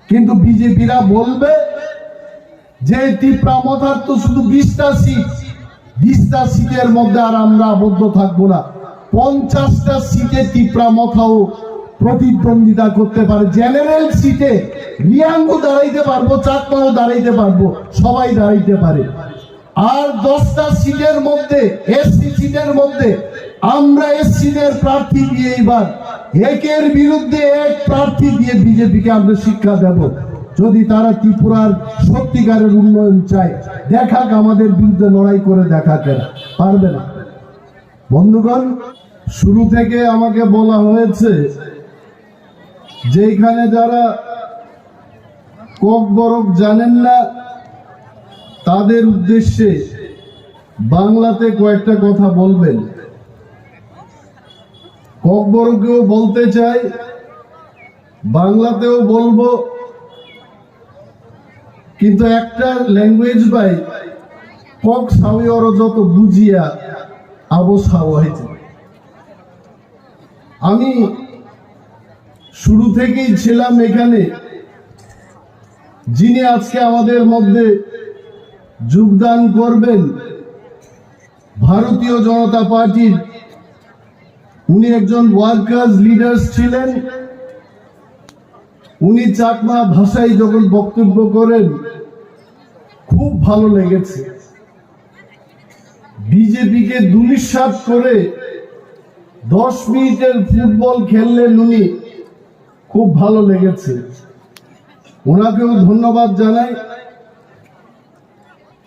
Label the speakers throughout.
Speaker 1: কিন্তু বিজেপিরা বলবে যে তীব্রামথার তো শুধু 20টা সিট, 20টা সিটের মধ্যে আর আমরা আবদ্ধ থাকবো না, 50টা সিটে তীব্রামথাও প্রতিদ্বন্দ্বিতা করতে পারে। জেনারেল সিটে রিয়াঙ্গু দাঁড়াইতে পারবো, চাকমাও দাঁড়াইতে পারবো, সবাই দাঁড়াইতে পারে। আর 10টা সিটের মধ্যে, এসসি সিটের মধ্যে আমরা এসসিদের প্রার্থী দিয়ে এবার একের বিরুদ্ধে এক প্রার্থী দিয়ে বিজেপিকে আমরা শিক্ষা দেব। যদি তারা ত্রিপুরার সত্যিকারের উন্নয়ন চায়, দেখাক, আমাদের বিরুদ্ধে লড়াই করে দেখাতে পারবে না। বন্ধুগণ, শুরু থেকে আমাকে বলা হয়েছে যে এখানে যারা ককবরক জানেন না তাদের উদ্দেশ্যে বাংলাতে কয়েকটা কথা বলবেন। ককবরকেও বলতে চাই, বাংলাতেও বলবো, কিন্তু একটা ল্যাঙ্গুয়েজ বাই কক সাউই অর যত বুঝিয়া আবো সাওয়াইছে। আমি শুরু থেকেই ছিলাম এখানে। যিনি আজকে আমাদের মধ্যে যোগদান করবেন ভারতীয় জনতা পার্টির, উনি একজন ওয়ার্কার্স লিডার্স ছিলেন। উনি চাকমা ভাষায় যখন বক্তব্য করেন খুব ভালো লেগেছে। বিজেপিকে দুলিশ্বাস করে 10 মিনিটের ফুটবল খেললেন উনি, খুব ভালো লেগেছে। ওনাকেও ধন্যবাদ জানাই।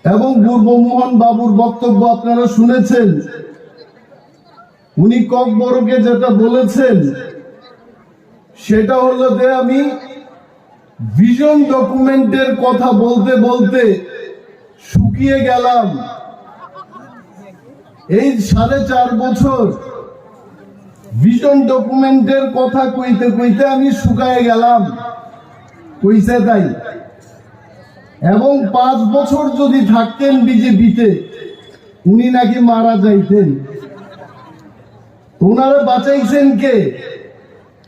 Speaker 1: এবং পূর্বমোহন বাবুর বক্তব্য আপনারা শুনেছেন। উনি ককবরকে যেটা বলেছেন সেটা হলো যে আমি ভিশন ডকুমেন্টের কথা বলতে বলতে শুকিয়ে গেলাম। এই 4.5 বছর ভিশন ডকুমেন্টের কথা কইতে কইতে আমি শুকায়ে গেলাম, কইছে তাই। এবং 5 বছর যদি থাকতেন বিজেপিতে উনি নাকি মারা যাইতেন। ওনারা বাঁচাইছেন কে?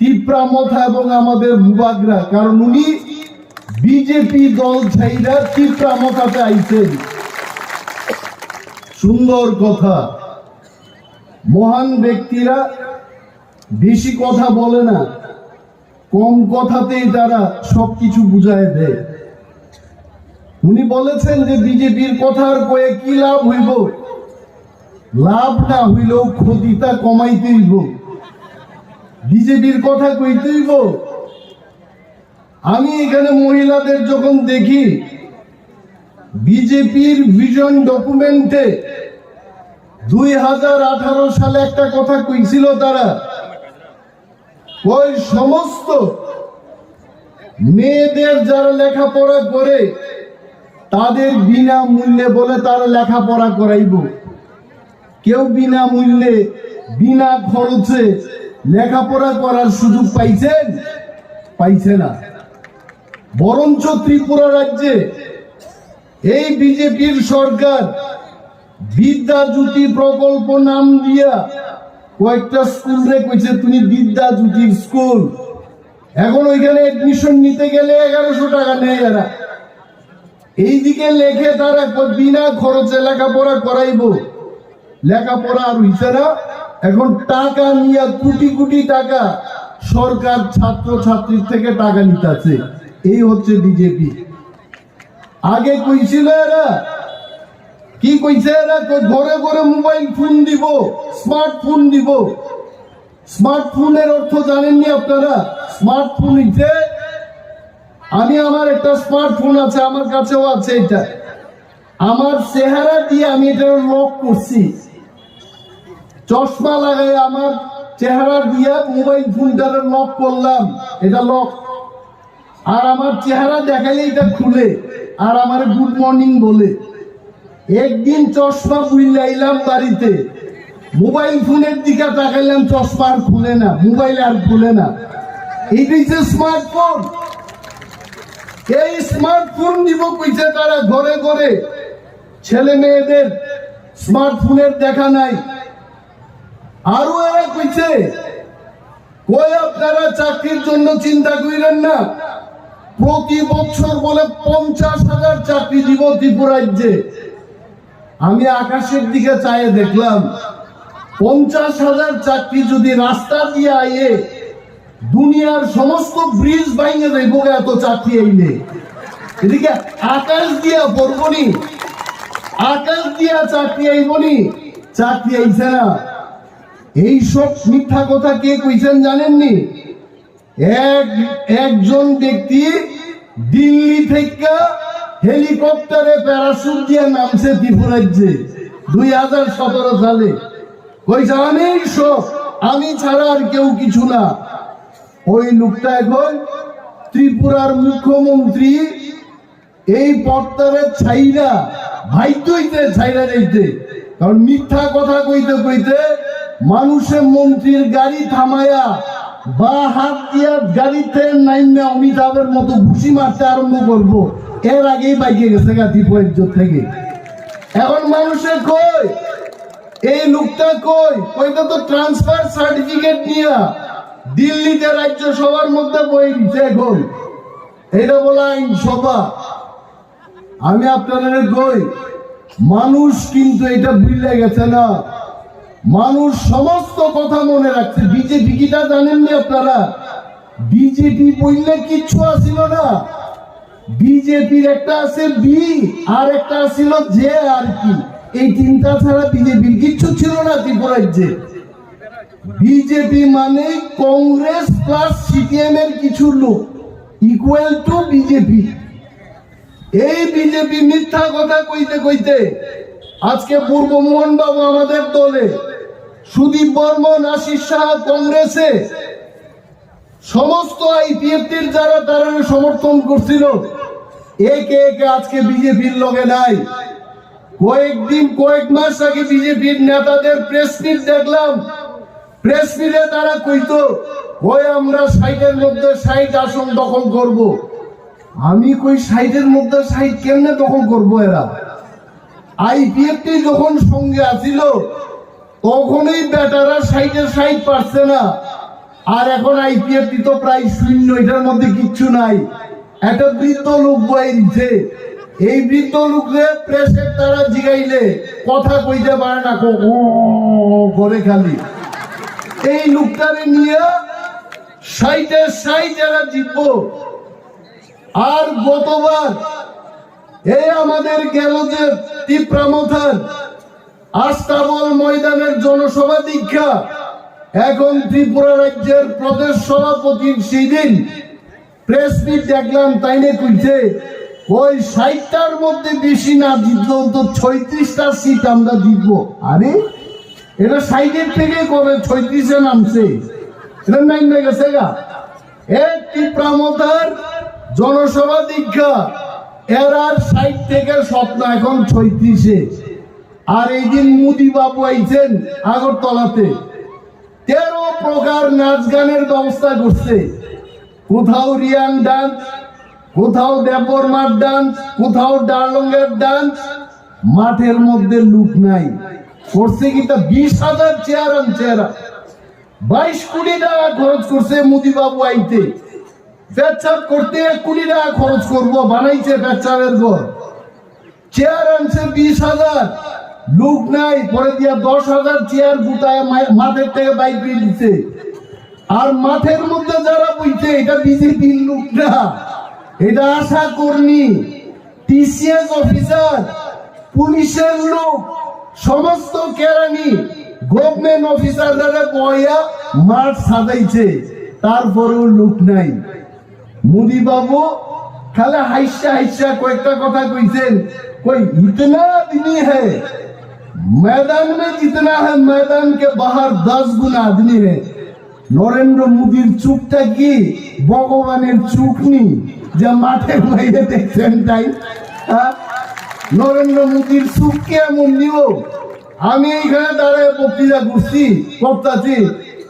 Speaker 1: তীব্রামথা এবং আমাদের ভূভাগরা, কারণ উনি বিজেপি দল ছাইরা তীব্রামথাতে আইছেন। সুন্দর কথা। মহান ব্যক্তিরা বেশি কথা বলে না, কম কথাতেই তারা সবকিছু বুঝায় দেয়। উনি বলেছেন যে বিজেপির কথার কয়ে কি লাভ হইব? লাভ না হইলেও ক্ষতিটা কমাইতে হইব। বিজেপির কথা কইতে হইব। আমি এখানে মহিলাদের যখন দেখি, বিজেপির ভিশন ডকুমেন্টে 2018 সালে একটা কথা কইছিল তারা, ওই সমস্ত মেয়েদের যারা লেখাপড়া করে তাদের বিনামূল্যে বলে তারা লেখাপড়া করাইব। কেউ বিনামূল্যে বিনা খরচে লেখাপড়া করার সুযোগ পাইছেন? পাইছে না। বরঞ্চ ত্রিপুরা রাজ্যে এই বিজেপির সরকার বিদ্যা জ্যোতি প্রকল্প নাম দিয়া কয়েকটা স্কুল রে কইছে তুমি বিদ্যা জ্যোতির স্কুল। এখন ওইখানে এডমিশন নিতে গেলে 1100 টাকা নেয় এরা। এইদিকে লেখে তারা বিনা খরচে লেখাপড়া করাইব। লেখাপড়া আর হইছে না। এখন টাকা নিয়ে কোটি কোটি টাকা সরকার ছাত্র ছাত্রীর থেকে টাকা নিতেছে। এই হচ্ছে বিজেপি। আগে কইছিল এরা কি কইছে? এরা ঘরে ঘরে মোবাইল ফোন দিব, স্মার্টফোন দিব। স্মার্টফোনের অর্থ জানেননি আপনারা? স্মার্টফোন হইছে, আমি আমার একটা স্মার্টফোন আছে, আমার কাছেও আছে, এটা আমার চেহারা দিয়ে আমি এটা লক করছি। চশমা লাগাই আমার চেহারা দিয়ে মোবাইল ফোনটারে লক করলাম, এটা লক। আর আমার চেহারা দেখাইলে এটা খুলে, আর আমার গুড মর্নিং বলে। একদিন চশমা বুইলাইলাম বাড়িতে, মোবাইল ফোনের দিকে তাকাইলাম, চশমা আর খুলে না, মোবাইল আর খুলে না। এইটাই যে স্মার্টফোন। এই স্মার্টফোন দিব কইছে তারা ঘরে ঘরে। ছেলে মেয়েদের স্মার্টফোনের দেখা নাই। আরো এরা কইছে কই আপনারা চাকরির জন্য চিন্তা করেন না, প্রতি বছর বলে 50,000 চাকরি দিব ত্রিপুরা রাজ্যে। আমি আকাশের দিকে চাইয়ে দেখলাম 50,000 চাকরি যদি রাস্তা দিয়ে আইয়ে দুনিয়ার সমস্ত ব্রিজ ভাঙে দেব, এত চাকরি আইলে এদিকে আকাশ দিয়া পড়বনি, আকাশ দিয়া চাকরি আইবনি, চাকরি আইছে না। এইসব মিথ্যা কথা কে কইছেন জানেননি? একজন ব্যক্তি দিল্লি থেকে হেলিকপ্টারে প্যারাশুট দিয়ে নামছে ত্রিপুরা রাজ্যে 2017 সালে। কইছে আমি সব, আমি ছাড়া আর কেউ কিছু না। ওই লোকটা এখন ত্রিপুরার মুখ্যমন্ত্রী। এই পথটারে ছাইরা ভাইতে হইতে ছাইরা যাইতে, কারণ মিথ্যা কথা কইতে কইতে মানুষের মন্ত্রীর গাড়ি থামায়া বা হাত দিয়া গাড়িতে নাইমা অমিতাভের মতো ঘুষি মারতে আরম্ভ করবো, এর আগেই বাইকে গেছে ত্রিপুরা থেকে। এখন মানুষের কই এই লোকটা কই, কইটা তো ট্রান্সফার সার্টিফিকেট নিয়ে দিল্লিতে রাজ্যসভার মধ্যে বই দিচ্ছে। এখন এটা বলা আইন সভা। আমি আপনাদের কই, মানুষ কিন্তু এটা ভুলে গেছে না, মানুষ সমস্ত কথা মনে রাখছে। বিজেপি কিটা জানেননি আপনারা? বিজেপি বললে কিচ্ছু আসিল না। বিজেপির একটা আছে বি, আর একটা ছিল জে, আর কি এই তিনটা ছাড়া বিজেপির কিচ্ছু ছিল না ত্রিপুরা রাজ্যে। বিজেপি মানে কংগ্রেস প্লাস সিপিএম এর কিছু লোক ইকুয়াল টু বিজেপি। এই বিজেপি মিথ্যা কথা কইতে কইতে আজকে পূর্বমোহন বাবু আমাদের দলে, সুদীপ বর্মন, আশিস সাহা কংগ্রেসে, সমস্ত আইপিএফটির যারা তারা সমর্থন করছিল, একে একে আজকে বিজেপির লগে নাই। কয়েক মাস আগে বিজেপির নেতাদের প্রেস মিট দেখলাম। প্রেস মিটে তারা কইতো ওই আমরা 60-এর মধ্যে 60 আসন দখল করব। আমি কই 60-এর মধ্যে 60 কেমনে দখল করবো? এরা আইপিএফটি যখন সঙ্গে আসিল তখনই বেটারা 60-এর 60 পারছে না, আর এখন আইপিএফটি তো প্রায় শূন্য, এটার মধ্যে কিচ্ছু নাই। একটা বৃদ্ধ লোক বই দিচ্ছে, এই বৃদ্ধ লোকরে প্রেসের তারা জিগাইলে কথা কইতে পারে না, করে খালি। এই লোকটারে নিয়ে 60-এর 60 যারা জিতবো। আর গতবার এই আমাদের গেল যে তীব্রামথার আস্তাবল ময়দানের জনসভা দীক্ষা, এখন ত্রিপুরা রাজ্যের প্রদেশ সভাপতির সেদিন প্রেস মিট দেখলাম, তাইনে কইছে ওই 60টার মধ্যে বেশি না জিতলেও তো 36টা সিট আমরা জিতবো। আরে এটা 60-এর থেকে কবে 36-এ নামছে? এটা নাইমে গেছে গা। এই তীব্রামথার জনসভা দীক্ষা এর আর 60 থেকে স্বপ্ন এখন 36-এ। আর এই দিন মোদি বাবু আইছেন আগরতলাতে, 13 প্রকার নাচ গানের ব্যবস্থা করছে। কোথাও রিয়াং ডান্স, কোথাও দেববর্মার ডান্স, কোথাও ডার্লংয়ের ডান্স। মাঠের মধ্যে লুক নাই। করছে কিটা 20,000 চেয়ার আনছে এরা। 22 কোটি টাকা খরচ করছে মোদি বাবু আইতে। পেচ্ছাপ করতে 1 কোটি টাকা খরচ করবো, বানাইছে পেচ্ছাপের ঘর। চেয়ার আনছে 20,000, লোক নাই। পরে দিয়া 10,000 চেয়ার গুটায় মাঠের থেকে বাইক দিয়ে দিচ্ছে। আর মাঠের মধ্যে যারা বইছে এটা বিজেপির লোক না, এটা আশা কর্মী, টিসিএস অফিসার, পুলিশের লোক, সমস্ত কেরানি, গভর্নমেন্ট অফিসাররা বইয়া মাঠ সাজাইছে, তারপরেও লোক নাই। মোদি বাবু খালি হাইসা হাইসা কয়েকটা কথা কইছেন, কই ইতনা আদমি है मैदान में जितना है मैदान के बाहर 10 गुना आदमी है। নরেন্দ্র মোদীর চুপটা কি ভগবানের চুপ নি যে মাঠের বাইরে দেখছেন তাই? নরেন্দ্র মোদীর চুপ কেমন নিব? আমি এইখানে দাঁড়ায় বক্তৃতা করতেছি,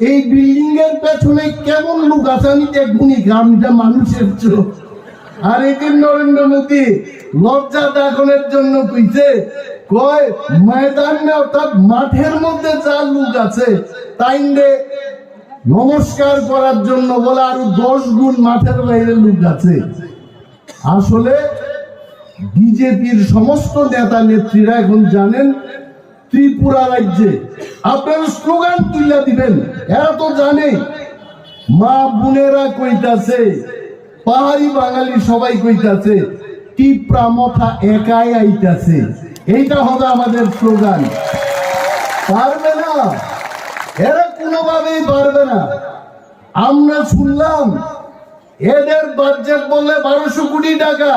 Speaker 1: এই বিল্ডিং এর পেছনে কেমন লোক আছে আমি দেখবনি, গ্রামটা মানুষের চোখ। আর এদিন নরেন্দ্র মোদী লজ্জা দেখানোর জন্য কইছে, কয় ময়দানে অর্থাৎ মাঠের মধ্যে যা লোক আছে তাই নমস্কার করার জন্য বলে আরো 10 গুণ মাঠের বাইরে লোক আছে। আসলে বিজেপির সমস্ত নেতা নেত্রীরা এখন জানেন ত্রিপুরা রাজ্যে আপনারা স্লোগান তুলে দিবেন, এরা তো জানে। মা বোনেরা কইতাছে, পাহাড়ি বাঙালি সবাই কইতাছে টিপরা মথা একাই আইতাছে, এইটা হবে আমাদের স্লোগান। পারবে না, এরা কোনোভাবেই পারবে না। আমরা শুনলাম এদের বাজেট বললে 1200 কোটি টাকা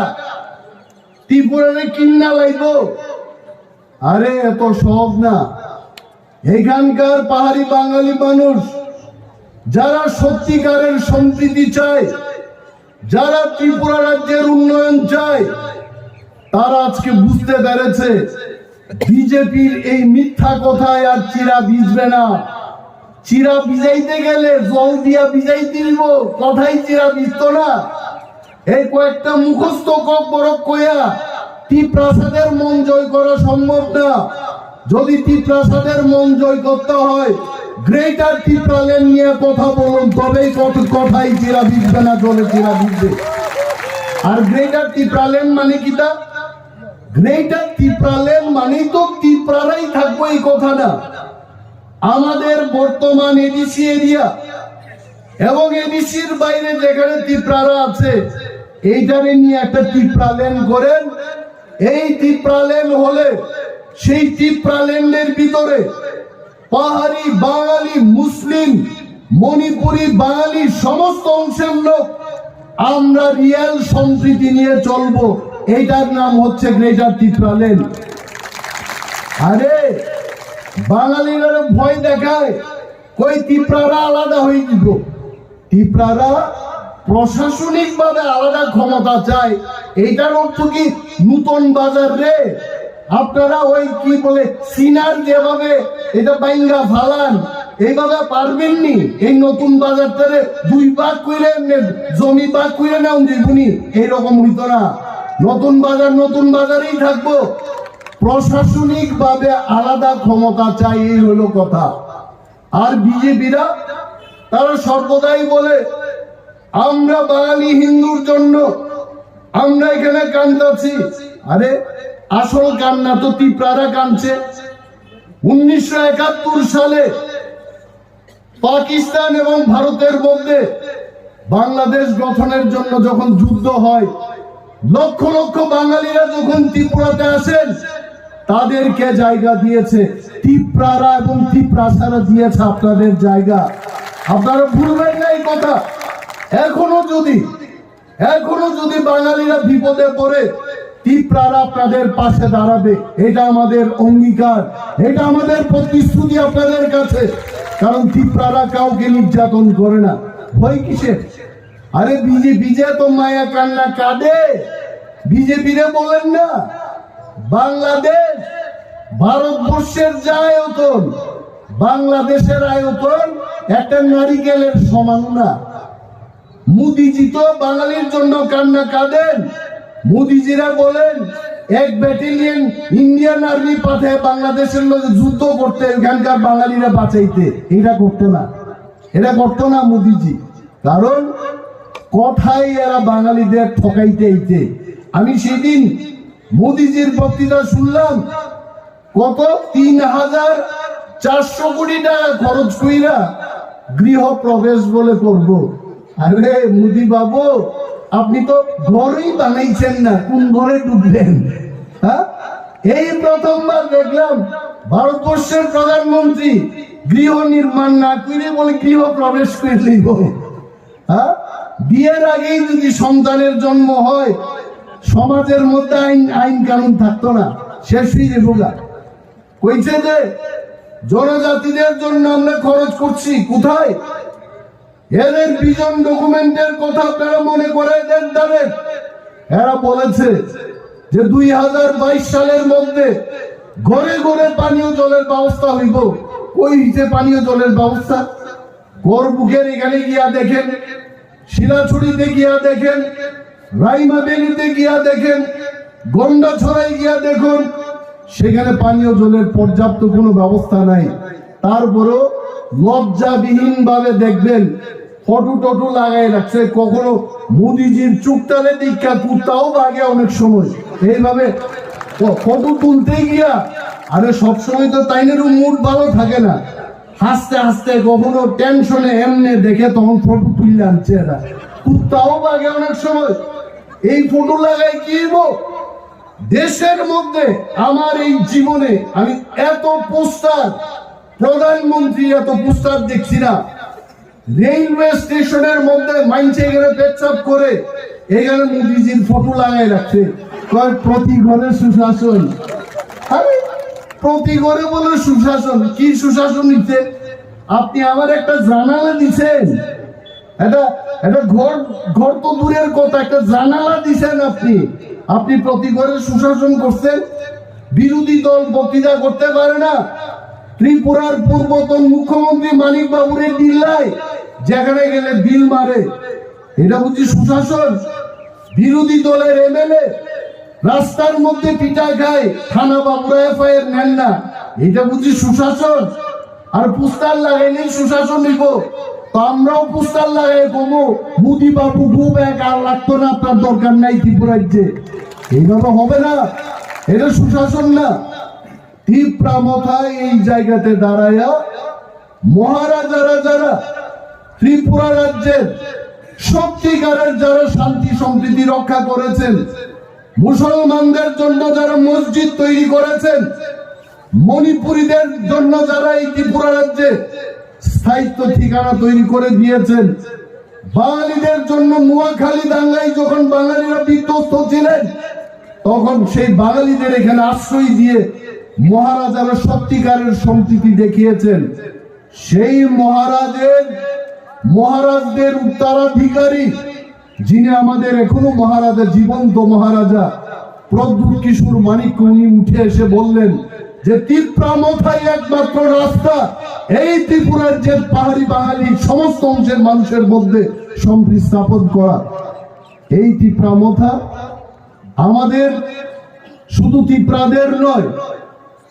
Speaker 1: ত্রিপুরারে কিন্না লাইব। আরে এত সহজ না। এখানকার পাহাড়ি বাঙালি মানুষ যারা সত্যিকারের সম্প্রীতি চায়, যারা ত্রিপুরা রাজ্যের উন্নয়ন চায়, তারা আজকে বুঝতে পেরেছে বিজেপির এই মিথ্যা কথায় আর চিরা ভিজবে না। চিরা ভিজাইতে গেলে জল দিয়া ভিজাইতে দিব, কথাই চিরা ভিজত না। এই কয়েকটা মুখস্থ কক বরক কইয়া ত্রিপ্রাসাদের মন জয় করা সম্ভব না। যদি ত্রিপ্রাসাদের মন জয় করতে হয়, গ্রেটার ত্রিপ্রালেন নিয়ে কথা বলুন, তবেই কথাই চিরা ভিজবে না, জলে চিরা ভিজবে। আর গ্রেটার ত্রিপ্রালেন মানে কিটা? গ্রেটার ত্রিপ্রালেন মানে তো ত্রিপুরারাই থাকবো এই কথা না। আমাদের বর্তমান এডিসি এরিয়া এবং এডিসির বাইরে যেখানে ত্রিপুরারা আছে, এইটারে নিয়ে একটা ত্রিপ্রালেন করেন। এই ত্রিপ্রালেন হলে সেই ত্রিপ্রালেন্ডের ভিতরে পাহাড়ি বাঙালি, মুসলিম, মণিপুরি বাঙালি সমস্ত অংশের লোক আমরা রিয়েল সম্প্রীতি নিয়ে চলবো। এইটার নাম হচ্ছে গ্রেটার ত্রিপ্রালেন। আরে বাঙালিরা ভয় দেখায়, কই ত্রিপুরারা আলাদা হয়ে দিব। ত্রিপুরারা প্রশাসনিক ভাবে আলাদা ক্ষমতা চায়। এইটার অর্থ কি নতুন বাজার রে আপনারা ওই কি বলে সিনার যেভাবে এটা বাইঙ্গা ফালান, এইভাবে পারবেননি। এই নতুন বাজারটারে 2 ভাগ করে জমি ভাগ করে নাও দেখুনি, এইরকম হইতো না। নতুন বাজার নতুন বাজারেই থাকবো, প্রশাসনিক ভাবে আলাদা ক্ষমতা চাই, এই হলো কথা। আর বিজেপিরা তারা সর্বদাই বলে আমরা বাঙালি হিন্দুর জন্য আমরা এখানে কান্দাছি। আরে আসল কান্না তো ত্রিপুরারা কাঁদছে। 1971 সালে পাকিস্তান এবং ভারতের মধ্যে বাংলাদেশ গঠনের জন্য যখন যুদ্ধ হয়, লক্ষ লক্ষ বাঙালিরা যখন ত্রিপুরাতে আসেন, তাদেরকে জায়গা দিয়েছে ত্রিপুরারা এবং ত্রিপ্রাসারা দিয়েছে আপনাদের জায়গা। আপনারা ভুলবেন না এই কথা। এখনো যদি বাঙালিরা বিপদে পড়ে, ত্রিপুরারা আপনাদের পাশে দাঁড়াবে। এটা আমাদের অঙ্গীকার, এটা আমাদের প্রতিশ্রুতি আপনাদের কাছে। কারণ ত্রিপুরারা কাউকে নির্যাতন করে না। ভয় কিসের? আরে বিজেপি যে তো মায়া কান্না কাঁদে, বিজেপিরে বলেন না বাংলাদেশ ভারতবর্ষের যে আয়তন, বাংলাদেশের আয়তন একটা নারিকেলের সমান না। মোদিজি তো বাঙালির জন্য কান্না কাঁদেন। মোদিজিরা বলেন 1 ব্যাটালিয়ন ইন্ডিয়ান আর্মি পাঠায় বাংলাদেশের লোকে যুদ্ধ করতে, এখানকার বাঙালিরা বাঁচাইতে। এটা করতো না মোদিজি। কারণ কথাই এরা বাঙালিদের ঠকাইতে। আমি সেদিন মোদিজির বক্তৃতা শুনলাম, কত 3400 কোটি টাকা খরচ কইরা গৃহ প্রবেশ বলে করব। আরে মোদি বাবু, আপনি তো ঘরেই বানাইছেন না, কোন ঘরে ঢুকলেন? হ্যাঁ, এই প্রথমবার দেখলাম ভারতবর্ষের প্রধানমন্ত্রী গৃহ নির্মাণ না করে বলে গৃহ প্রবেশ করে লইব। হ্যাঁ, বিয়ের আগেই যদি সন্তানের জন্ম হয়, সমাজের মধ্যে আইন কানুন থাকতো না, শেষ হয়ে যাবো। কইছে যে জনজাতিদের জন্য আমরা খরচ করছি, কোথায়? এদের ভিশন ডকুমেন্টের কথা আপনারা মনে করে দেন তাদের। এরা বলেছে যে 2022 সালের মধ্যে ঘরে ঘরে পানীয় জলের ব্যবস্থা হইব। কই হইছে পানীয় জলের ব্যবস্থা? গোরবুকের এখানে গিয়া দেখেন, শিলাছড়িতে গিয়া দেখেন, রাইমাবেলিতে গিয়া দেখেন, গন্ডাছড়ায় গিয়া দেখুন, সেখানে পানীয় জলের পর্যাপ্ত কোনো ব্যবস্থা নাই। তারপরও লজ্জাবিহীন ভাবে দেখবেন ফটো টটো লাগাই রাখছে, কখনো মোদিজির চুকটারে দীক্ষা কুত্তাও বাগে অনেক সময় এইভাবে ফটো তুলতে গিয়া। আরে সবসময় তো তাইনেরও মুড ভালো থাকে না, হাসতে হাসতে কখনো টেনশনে এমনি দেখে তখন ফটো তুলে আনছে এরা, কুত্তাও বাগে অনেক সময়। এই ফটো লাগাই কি দেশের মধ্যে আমার এই জীবনে আমি এত পোস্টার, প্রধানমন্ত্রী এত পোস্টার দেখছি না। রেলওয়ে স্টেশনের মধ্যে মাইনছে এখানে পেচ্ছাপ করে এখানে মোদিজির ফটো লাগাই রাখছে, কয় প্রতি ঘরে সুশাসন। আরে প্রতি ঘরে বলে সুশাসন, কি সুশাসন নিচ্ছে? আপনি আমার একটা জানালা দিচ্ছেন, এটা ঘর তো দূরের কথা, একটা জানালা দিচ্ছেন আপনি প্রতি ঘরে সুশাসন করছেন। বিরোধী দল বক্তৃতা করতে পারে না। ত্রিপুরার পূর্বতন মুখ্যমন্ত্রী মানিক বাবুরের দিল্লায় যেখানে গেলে বিল মারে, এটা বুঝি সুশাসন? বিরোধী দলের এমএলএ রাস্তার মধ্যে পিটা খায়, থানা বাবুরা এফআইআর নেন না, এটা বুঝি সুশাসন? আর পোস্টার লাগাইলেই সুশাসন নিব? তো আমরাও পোস্টার লাগাই কমো মোদি বাবু খুব এক, আর লাগতো না, আপনার দরকার নাই ত্রিপুরাজ্যে। এইভাবে হবে না, এটা সুশাসন না। তীব্রামথায় এই জায়গাতে দাঁড়ায়া মহারাজারা যারা ত্রিপুরা রাজ্যের সত্যিকারের যারা শান্তি সম্প্রীতি রক্ষা করেছেন, মুসলমানদের জন্য যারা মসজিদ তৈরি করেছেন, মণিপুরীদের জন্য যারা এই ত্রিপুরা রাজ্যে স্থায়িত্ব ঠিকানা তৈরি করে দিয়েছেন, বাঙালিদের জন্য নোয়াখালী দাঙ্গায় যখন বাঙালিরা বিধ্বস্ত ছিলেন তখন সেই বাঙালিদের এখানে আশ্রয় দিয়ে মহারাজারা সত্যিকারের সম্প্রীতি দেখিয়েছেন। সেই মহারাজদের উত্তরাধিকারী যিনি আমাদের এখনো মহারাজা, জীবন্ত মহারাজা প্রদ্যুৎ কিশোর মানিক, উনি উঠে এসে বললেন যে তীব্রামথাই একমাত্র রাস্তা এই ত্রিপুরার যে পাহাড়ি বাঙালি সমস্ত অংশের মানুষের মধ্যে সম্প্রীতি স্থাপন করা। এই তীব্রামথা আমাদের শুধু ত্রিপুরাদের নয়,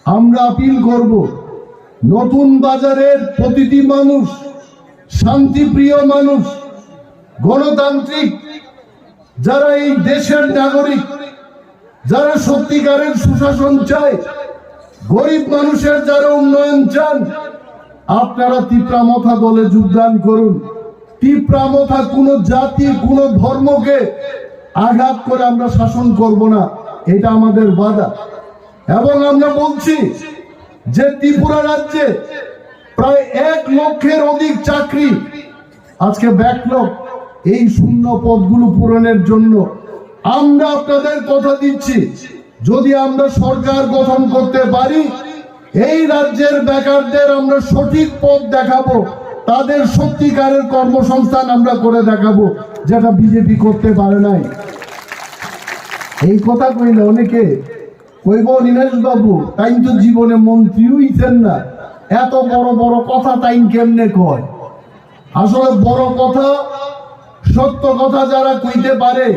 Speaker 1: আমরা আপিল করব নতুন বাজারের প্রতিটি মানুষ, শান্তিপ্রিয় মানুষ, গণতান্ত্রিক যারা এই দেশের নাগরিক, যারা সত্যিকারের সুশাসন চায়, গরিব মানুষের যারা উন্নয়ন চান, আপনারা তীব্রামথা দলে যোগদান করুন। তীব্রামথা কোনো জাতি, কোনো ধর্মকে আঘাত করে আমরা শাসন করব না, এটা আমাদের বাধা। এবং আমরা বলছি যে ত্রিপুরা রাজ্যে প্রায় 1 লক্ষের অধিক চাকরি আজকে ব্যাকলগ, এই শূন্য পদগুলো পূরণের জন্য আমরা আপনাদের কথা দিচ্ছি, যদি আমরা সরকার গঠন করতে পারি, এই রাজ্যের বেকারদের আমরা সঠিক পথ দেখাবো, তাদের সত্যিকারের কর্মসংস্থান আমরা করে দেখাবো, যেটা বিজেপি করতে পারে নাই। এই কথা কইলে অনেকে কইব নীলেশ বাবু তাই তো জীবনে মন্ত্রী হইছেন না, এত বড় বড় কথা তাই কেমনে কয়? আসলে বড় কথা, সত্য কথা যারা কইতে পারে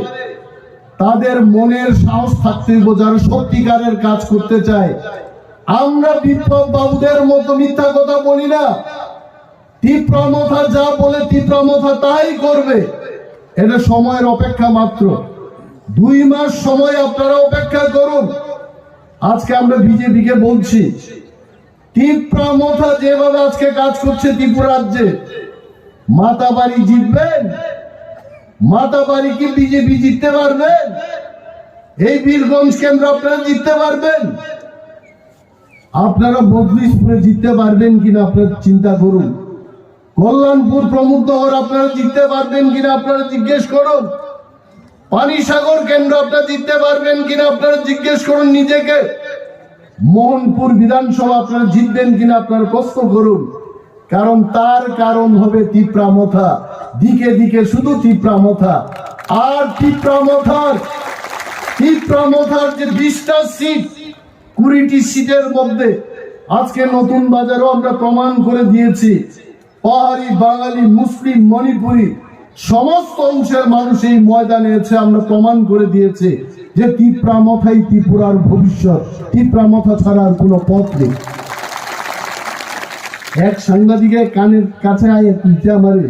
Speaker 1: তাদের মনের সাহস থাকতে হবে, যারা সত্যিকারের কাজ করতে চায়। আমরা বিপ্লব বাবুদের মতো মিথ্যা কথা বলি না। তীব্রামথা যা বলে তীব্রামথা তাই করবে, এটা সময়ের অপেক্ষা মাত্র। 2 মাস সময় আপনারা অপেক্ষা করুন। আজকে আমরা বিজেপিকে বলছি, তীব্রামথা যেভাবে আজকে কাজ করছে ত্রিপুরা রাজ্যে, মাতাবাড়ি জিতবেন? মাতাবাড়ি কি বিজেপি জিততে পারবেন? এই বীরগঞ্জ কেন্দ্র আপনারা জিততে পারবেন? আপনারা বদলিশপুরে জিততে পারবেন কিনা আপনারা চিন্তা করুন। কল্যাণপুর প্রমুখনগর আপনারা জিততে পারবেন কিনা আপনারা জিজ্ঞেস করুন। পানিসাগর কেন্দ্র আপনারা জিততে পারবেন কিনা আপনারা জিজ্ঞেস করুন নিজেকে। মোহনপুর বিধানসভা আপনারা জিতবেন কিনা আপনারা প্রশ্ন করুন। তার কারণ হবে তীব্রামথা, দিকে দিকে শুধু তীব্রামথা। আর তীব্রামথার যে 20টা সিট, 20টি সিটের মধ্যে আজকে নতুন বাজারও আমরা প্রমাণ করে দিয়েছি, পাহাড়ি, বাঙালি, মুসলিম, মণিপুরি সমস্ত অংশের মানুষ এই ময়দানে এসে আমরা প্রমাণ করে দিয়েছে যে তীব্রামথাই ত্রিপুরার ভবিষ্যৎ। তীব্রামথা ছাড়া আর কোনো পথ নেই। এক সাংবাদিকের কানের কাছে আয় তুলতে আমারে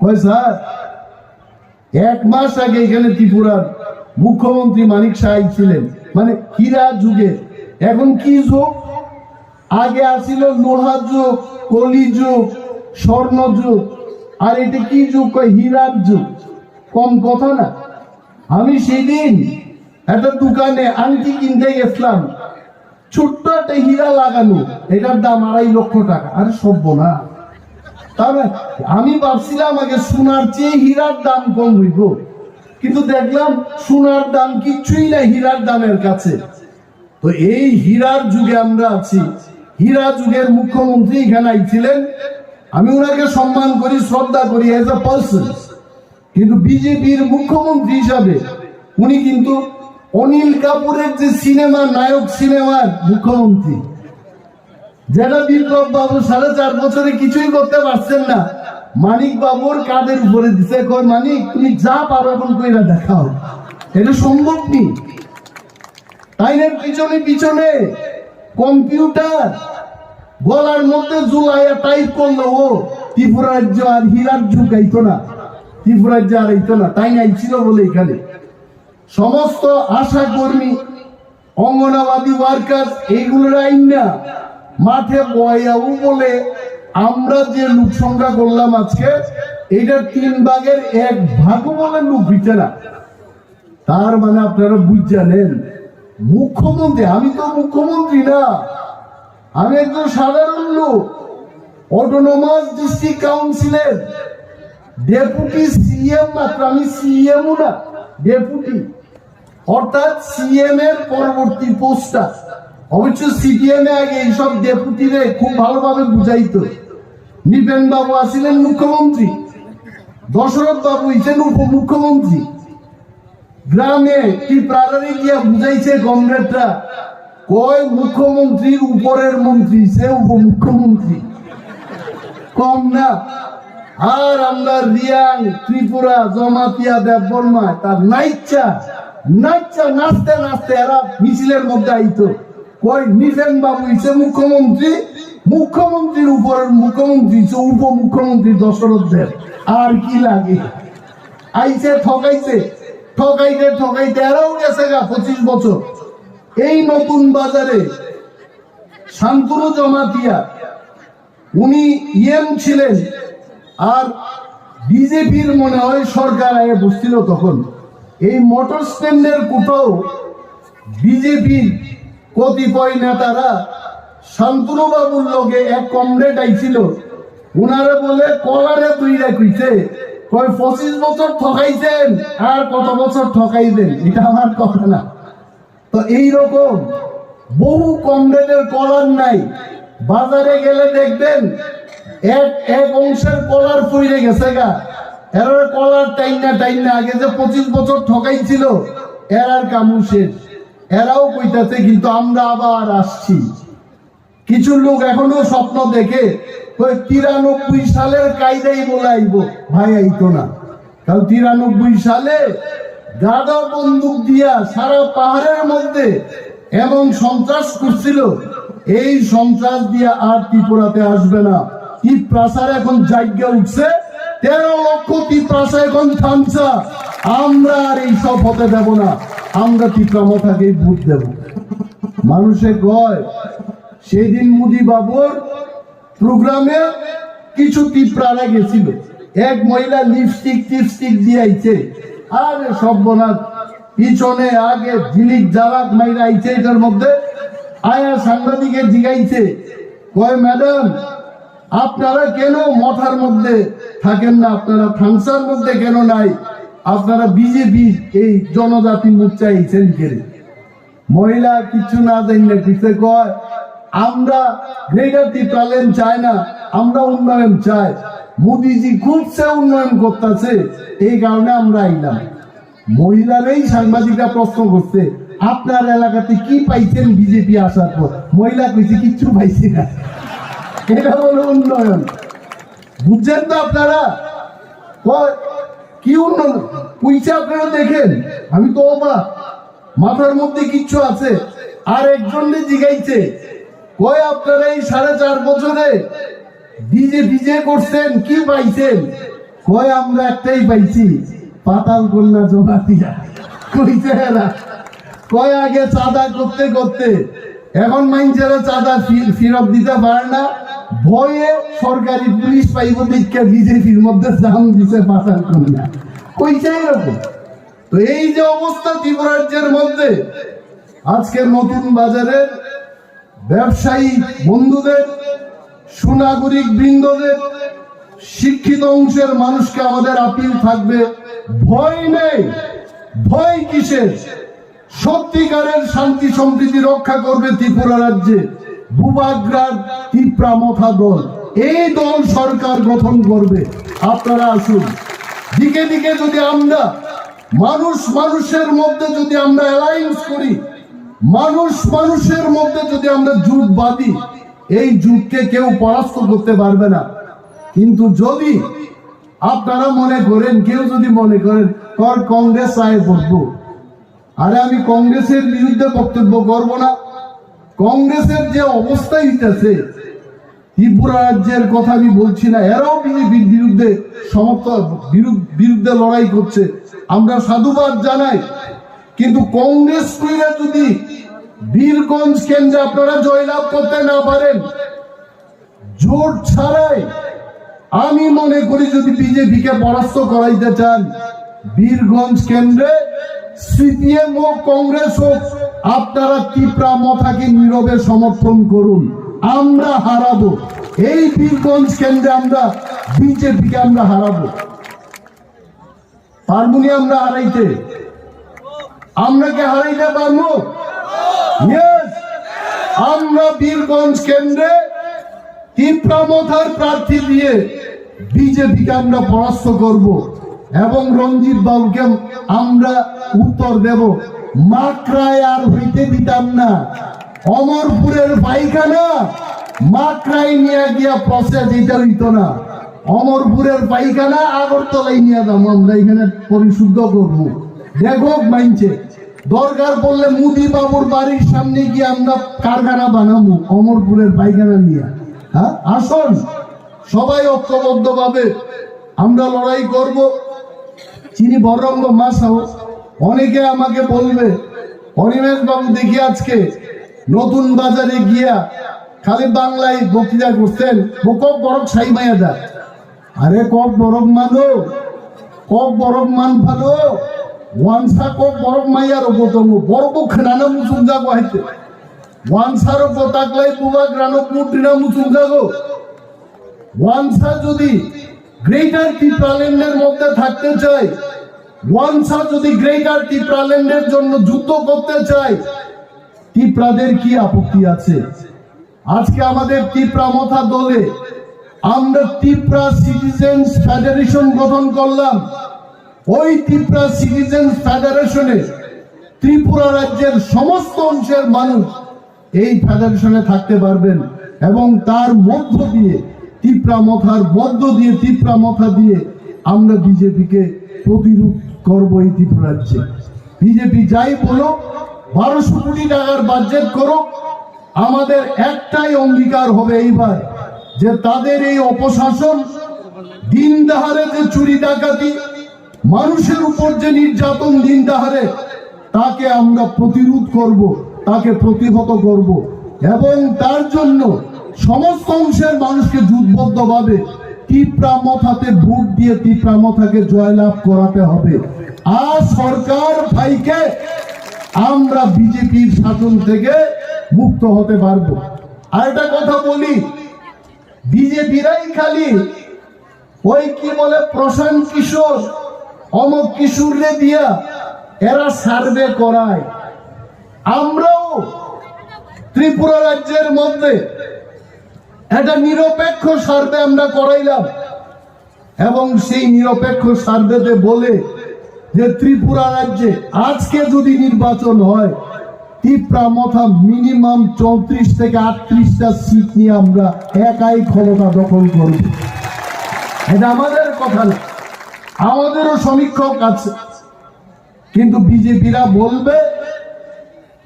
Speaker 1: কয় স্যার 1 মাস আগে এখানে ত্রিপুরার মুখ্যমন্ত্রী মানিক সাহাই ছিলেন, মানে হীরা যুগে। এখন কি যুগ? আগে আসিল লোহা যুগ, কলি যুগ, স্বর্ণ যুগ, আর এটা কি যুগ? কয় হীরার যুগ। কম কথা না। আমি সেদিন একটা দোকানে আংটি কিনতে গেছিলাম, ছোট্ট একটা হীরা লাগানো, এটার দাম 2.5 লক্ষ টাকা। আরে সভ্য না। তাহলে আমি ভাবছিলাম আগে সোনার চেয়ে হীরার দাম কম হইব, কিন্তু দেখলাম সোনার দাম কিচ্ছুই না হীরার দামের কাছে। তো এই হীরার যুগে আমরা আছি। হীরা যুগের মুখ্যমন্ত্রী এখানে আইছিলেন, আমি ওনাকে সম্মান করি, শ্রদ্ধা করি এজ এ পার্সন, কিন্তু বিজেপির মুখ্যমন্ত্রী হিসাবে উনি কিন্তু অনিল কাপুরের যে সিনেমা নায়ক সিনেমার মুখ্যমন্ত্রী, যেটা বিপ্লব বাবু 4.5 বছরে কিছুই করতে পারছেন না, মানিক বাবুর কাঁধের উপরে দিছে, কয় মানিক তুমি যা পারো এখন কইরা দেখাও। এটা সম্ভব নেই। আইনের পিছনে পিছনে কম্পিউটার গলার মধ্যে ঝুলাইয়া টাইপ করলো, ও ত্রিপুরা রাজ্য আর হীরার যুগ আইতো না, ত্রিপুরা রাজ্য আর আইতো না। তাই আইছিল বলে এখানে সমস্ত আশা কর্মী, অঙ্গনাবাদী ওয়ার্কার এইগুলোর আইন না মাঠে বয়াবু বলে আমরা যে লোক সংখ্যা করলাম আজকে, এটার 3 ভাগের 1 ভাগও বলে লোক হইতে না। তার মানে আপনারা বুঝছেন মুখ্যমন্ত্রী, আমি তো মুখ্যমন্ত্রী না, আমি একজন সাধারণ লোক, অটোনমাস ডিস্ট্রিক্ট কাউন্সিলের ডেপুটি সিএম মাত্র। আমি সিএমও না, ডেপুটি, অর্থাৎ সিএম এর পরবর্তী পোস্টটা। অবশ্য সিপিএম এ আগে এইসব ডেপুটিরে খুব ভালোভাবে বুঝাইতো। নিপেন বাবু আসিলেন মুখ্যমন্ত্রী, দশরথ বাবু হইছেন উপমুখ্যমন্ত্রী। গ্রামে কি প্রাণারে গিয়া বুঝাইছে কমরেডরা, কয় মুখ্যমন্ত্রীর উপরের মন্ত্রী সে উপমুখ্যমন্ত্রী, কম না। আর আমরা রিয়াং, ত্রিপুরা, জমাতিয়া, দেববর্মা, তার নাইচ্ছা নাচতে নাচতে এরা মিছিলের মধ্যে আইতো, কয় নিপেন বাবু হইছে মুখ্যমন্ত্রী, মুখ্যমন্ত্রীর উপরের মুখ্যমন্ত্রী উপমুখ্যমন্ত্রী দশরথ দেব। আর কি লাগে? আইছে ঠকাইছে, ঠকাইতে ঠকাইতে এরাও গেছে গা 25 বছর। এই নতুন বাজারে শান্তনু জমাতিয়া উনি ইএম ছিলেন, আর বিজেপির মনে হয় সরকার আগে বসছিল তখন। এই মোটর স্ট্যান্ডের কোথাও বিজেপির কতিপয় নেতারা শান্তনু বাবুর লগে এক কমরেড আইছিল, উনারে বলে কলারে দুইরা কইছে, কয় 25 বছর ঠকাইছেন আর কত বছর ঠকাইবেন, এটা আমার কথা না। তো এইরকম বহু কমরেডের কলার নাই। বাজারে গেলে দেখবেন এক অংশের কলার ফুইরে গেছে গা, এর কলার টাইনা আগে যে 25 বছর ঠকাইছিল এরার কামু শেষ। এরাও কইতাছে কিন্তু আমরা আবার আসছি। কিছু লোক এখনো স্বপ্ন দেখে 93 সালের কায়দাই বলে আইব, ভাই আইতো না। কারণ 93 সালে গাদা বন্দুক দিয়া সারা পাহাড়ের মধ্যে এমন সন্ত্রাস করছিল, এই সন্ত্রাস দিয়া আর ত্রিপুরাতে আসবে না। ত্রিপ্রাসার এখন জায়গা উঠছে, 13 লক্ষ ত্রিপ্রাসা এখন থামছা। আমরা আর এইসব হতে দেব না, আমরা ত্রিপ্রামথাকেই ভোট দেব। মানুষে কয় সেদিন মোদি বাবুর প্রোগ্রামে কিছু ত্রিপ্রারা গেছিল, এক মহিলা লিপস্টিক দিয়ে আইছে, আরে সর্বনাশ, পিছনে আগে ঝিলিক জ্বালাক মাইরা আইছে। এটার মধ্যে আয়া সাংবাদিকে জিগাইছে, কয় ম্যাডাম আপনারা কেন মঠার মধ্যে থাকেন না, আপনারা থানসার মধ্যে কেন নাই, আপনারা বিজেপি এই জনজাতি মোর্চা আইছেন কেন? মহিলা কিছু না জানলে কিসে কয়, আমরা গ্রেটার ত্রিপুরাল্যান্ড চাই না, আমরা উন্নয়ন চাই। মোদিজি খুবসে উন্নয়ন করতেছে, এই কারণে আমরা আইলাম। মহিলারাই সাংবাদিকরা প্রশ্ন করছে, আপনার এলাকাতে কি পাইছেন বিজেপি আসার পর? মহিলা কইছে কিচ্ছু পাইছি না। এটা হলো উন্নয়ন, বুঝছেন তো আপনারা? কি উন্নয়ন পয়সা আপনারা দেখেন, আমি তো অবাক, মাথার মধ্যে কিচ্ছু আছে। আর একজন জিগাইছে, কয় আপনারা এই 4.5 বছরে বিজে করছেন কি পাইছেন? কয় আমরা একটাই পাইছি, পাতাল কন্যা জমা দিয়া। কইছে এরা কয় আগে চাঁদা করতে করতে এখন মানুষেরা চাঁদা ফেরত দিতে পারে না, ভয়ে সরকারি পুলিশ পাইব দীক্ষা বিজেপির মধ্যে জাম দিছে পাতাল কন্যা। কইছে এরকম। তো এই যে অবস্থা ত্রিপুরা রাজ্যের মধ্যে, আজকে নতুন বাজারের ব্যবসায়ী বন্ধুদের, সুনাগরিক বৃন্দদের, শিক্ষিত অংশের মানুষকে আমাদের আপিল থাকবে, ভয় নেই, ভয় কিসের? সত্যিকারের শান্তি সম্প্রীতি রক্ষা করবে ত্রিপুরা রাজ্যে বুবাগ্রার ত্রিপুরা মথা দল। এই দল সরকার গঠন করবে। আপনারা আসুন। দিকে দিকে যদি আমরা মানুষের মধ্যে যদি আমরা অ্যালায়েন্স করি, মানুষের মধ্যে যদি আমরা জোট বাঁধি, এই জোটকে কেউ পরাস্ত করতে পারবে না। কিন্তু যদি আপনারা মনে করেন, কেউ যদি মনে করেন কংগ্রেস আয়ে পড়বো, আরে আমি কংগ্রেসের বিরুদ্ধে বক্তব্য করব না। কংগ্রেসের যে অবস্থা হইতেছে ত্রিপুরা রাজ্যের কথা আমি বলছি না, এরাও বিজেপির বিরুদ্ধে বিরুদ্ধে লড়াই করছে, আমরা সাধুবাদ জানাই। কিন্তু কংগ্রেস কইরা যদি বীরগঞ্জ কেন্দ্রে আপনারা জয়লাভ করতে না পারেন, জোট ছাড়াই, আমি মনে করি যদি বিজেপিকে পরাস্ত করাইতে চান, বীরগঞ্জ কেন্দ্রে সিপিএম হোক কংগ্রেস হোক, আপনারা ত্রিপুরা মথাকে নীরবে সমর্থন করুন। আমরা হারাবো এই বীরগঞ্জ কেন্দ্রে, আমরা বিজেপিকে আমরা হারাবো। পারবুনি আমরা হারাইতে? আমরা কি হারাইতে পারবো? আমরা বীরগঞ্জ কেন্দ্রে ত্রিপুরা মথার প্রার্থী দিয়ে বিজেপিকে আমরা পরাস্ত করব এবং রঞ্জিত বাবুকে আমরা উত্তর দেব। মাকড়ায় আর হইতে দিতাম না। অমরপুরের পায়খানা মাকড়ায় নিয়ে গিয়া প্রসেস এটা হইত না। অমরপুরের পায়খানা আগরতলায় নিয়ে দাম, আমরা এখানে পরিশুদ্ধ করবো। দেখো মাইনছে, দরকার পড়লে মুদি বাবুর বাড়ির সামনে গিয়ে আমরা কারখানা বানাবো অমরপুরের পায়খানা নিয়ে। হ্যাঁ, আসুন সবাই ঐক্যবদ্ধ ভাবে আমরা লড়াই করব। চিনি বরঙ্গ মাসাও অনেকে আমাকে বলবে, অনিমেষ বাবু দেখি আজকে নতুন বাজারে গিয়া খালি বাংলায় বক্তৃতা করছেন, কক বরফ ছাই মাইয়া যায়। আরে কক বরফ মানো, কক বরফ মান ভালো, ওয়ানসা কক বরফ মাইয়ার উপতঙ্গ বরফ খানা মুসুম যাবো হাইতে ওয়ানসার পতাকলাই বুবা গ্রানক মুদ্রিনা মুসুম যাবো। ওয়ানসা যদি গ্রেটার ত্রিপুরাল্যান্ডের মধ্যে থাকতে চায়, ওয়ানসা যদি গ্রেটার ত্রিপুরাল্যান্ডের জন্য যুদ্ধ করতে চায়, ত্রিপুরাদের কি আপত্তি আছে? আজকে আমাদের ত্রিপুরা মথা দলে আমরা ত্রিপুরা সিটিজেন্স ফেডারেশন গঠন করলাম। ওই ত্রিপুরা সিটিজেন্স ফেডারেশনে ত্রিপুরা রাজ্যের সমস্ত অংশের মানুষ এই ফেডারেশনে থাকতে পারবেন এবং তার মধ্য দিয়ে ত্রিপুরা মথা দিয়ে আমরা বিজেপিকে প্রতিরোধ করব এই ত্রিপুরা রাজ্যে। বিজেপি যাই বলো, 1200 কোটি টাকার বাজেট করো, আমাদের একটাই অঙ্গীকার হবে এইবার, যে তাদের এই অপশাসন, দিন দাহারে যে চুরি ডাকাতি, মানুষের উপর যে নির্যাতন দিন দাহারে, তাকে আমরা প্রতিরোধ করব, তাকে প্রতিহত করব এবং তার জন্য সমস্ত অংশের মানুষকে জোটবদ্ধভাবে ত্রিপুরা মথাতে ভোট দিয়ে ত্রিপুরা মথাকে জয়লাভ করাতে হবে। আর সরকার ভাইকে আমরা বিজেপির শাসন থেকে মুক্ত হতে পারবো। আর একটা কথা বলি, বিজেপিরাই খালি ওই কি বলে প্রশান্ত কিশোর অমক কিশোরে দিয়া এরা সার্ভে করায়। আমরাও ত্রিপুরা রাজ্যের মধ্যে একটা নিরপেক্ষ সার্ভে আমরা করাইলাম এবং সেই নিরপেক্ষ সার্ভেতে বলে যে ত্রিপুরা রাজ্যে আজকে যদি নির্বাচন হয়, ত্রিপুরা মথা মিনিমাম 34 থেকে 38টা সিট নিয়ে আমরা একাই ক্ষমতা দখল করব। এটা আমাদের কথা না, আমাদেরও সমীক্ষক আছে। কিন্তু বিজেপিরা বলবে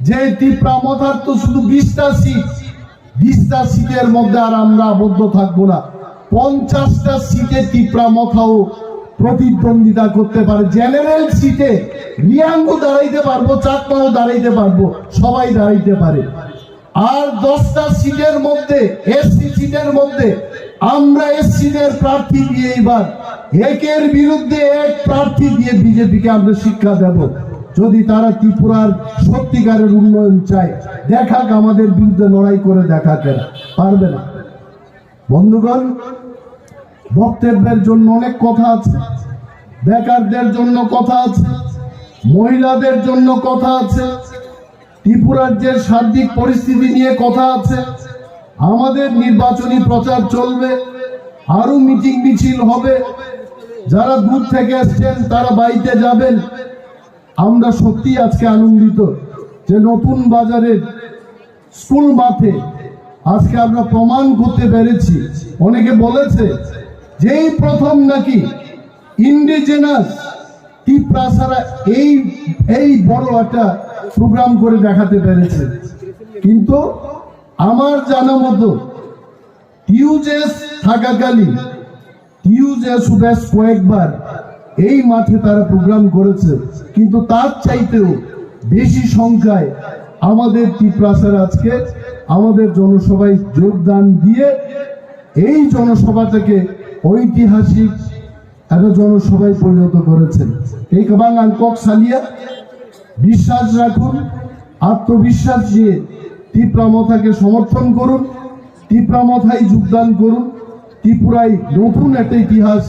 Speaker 1: যে ত্রিপুরা মথার তো শুধু 20টা সিটের মধ্যে আর আমরা আবদ্ধ থাকবো না, 50টা সিটে ত্রিপুরা মথাও প্রতিদ্বন্দ্বিতা করতে পারে। জেনারেল সিটে রিয়াঙ্গু দাঁড়াইতে পারবো, চাকমাও দাঁড়াইতে পারবো, সবাই দাঁড়াইতে পারে। আর 10টা সিটের মধ্যে, এসসি সিটের মধ্যে আমরা এসসিদের প্রার্থী দিয়ে এবার একের বিরুদ্ধে এক প্রার্থী দিয়ে বিজেপিকে আমরা শিক্ষা দেব। যদি তারা ত্রিপুরার সত্যিকারের উন্নয়ন চায়, দেখাক, আমাদের বিরুদ্ধে লড়াই করে দেখাক, পারবে না। বন্ধুগণ, বক্তব্যের জন্য অনেক কথা আছে, বেকারদের জন্য কথা আছে, মহিলাদের জন্য কথা আছে, ত্রিপুরার যে সার্বিক পরিস্থিতি নিয়ে কথা আছে। আমাদের নির্বাচনী প্রচার চলবে, আরো মিটিং মিছিল হবে। যারা দূর থেকে এসছেন তারা বাড়িতে যাবেন। আমরা সত্যি আজকে আনন্দিত যে নতুন বাজারের স্কুল মাঠে আজকে আমরা প্রমাণ করতে পেরেছি। অনেকে বলেছে যেই প্রথম নাকি ইন্ডিজেনাস ত্রিপ্রাসারা এই বড় একটা প্রোগ্রাম করে দেখাতে পেরেছে। কিন্তু আমার জানা মতো টিউজেস থাকাকালীন টিউজেস বেশ কয়েকবার এই মাঠে তারা প্রোগ্রাম করেছে, কিন্তু তার চাইতেও বেশি সংখ্যায় আমাদের ত্রিপ্রাসার আজকে আমাদের জনসভায় যোগদান দিয়ে এই জনসভাটাকে ঐতিহাসিক একটা জনসভায় পরিণত করেছেন। এই কাবাঙ্গান কক সালিয়া বিশ্বাস রাখুন, আত্মবিশ্বাস দিয়ে ত্রিপ্রামথাকে সমর্থন করুন, ত্রিপ্রামথায় যোগদান করুন। ত্রিপুরায় নতুন একটা ইতিহাস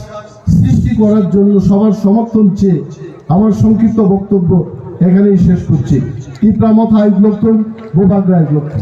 Speaker 1: সৃষ্টি করার জন্য সবার সমর্থন চেয়ে আমার সংক্ষিপ্ত বক্তব্য এখানেই শেষ করছি। ত্রিপ্রামথা আইগ্লপ্তম, বোবাগ্রা আইগ্লপ্তম।